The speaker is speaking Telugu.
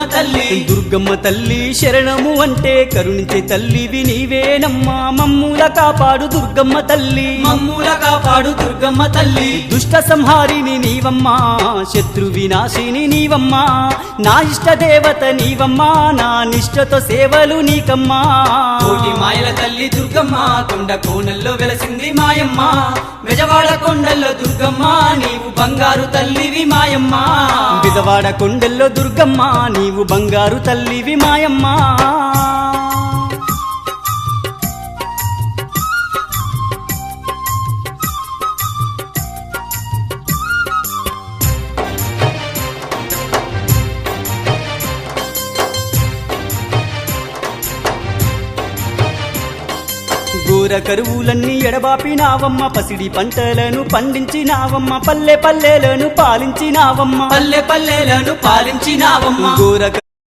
తల్లి దుర్గమ్మ తల్లి శరణము అంటే కరుణించే తల్లివి నీవేనమ్మా మమ్ముల కాపాడు దుర్గమ్మ తల్లి మమ్ముల కాపాడు దుర్గమ్మ తల్లి దుష్ట సంహారిని నీవమ్మా శత్రు వినాశిని నీవమ్మా నా ఇష్ట దేవత నీవమ్మా నా నిష్టతో సేవలు నీకమ్మా కోటి మాయల తల్లి దుర్గమ్మ కొండ కోనల్లో వెలసింది మాయమ్మ బెజవాడ కొండల్లో దుర్గమ్మ నీవు బంగారు తల్లివి మాయమ్మ బిజవాడ కొండల్లో దుర్గమ్మ నీవు బంగారు తల్లివి మాయమ్మా ఘోర కరువులన్నీ ఎడబాపినావమ్మ పసిడి పంటలను పండించినావమ్మ పల్లె పల్లెలను పాలించినావమ్మ పల్లె పల్లెలను పాలించినావమ్మ ఘోర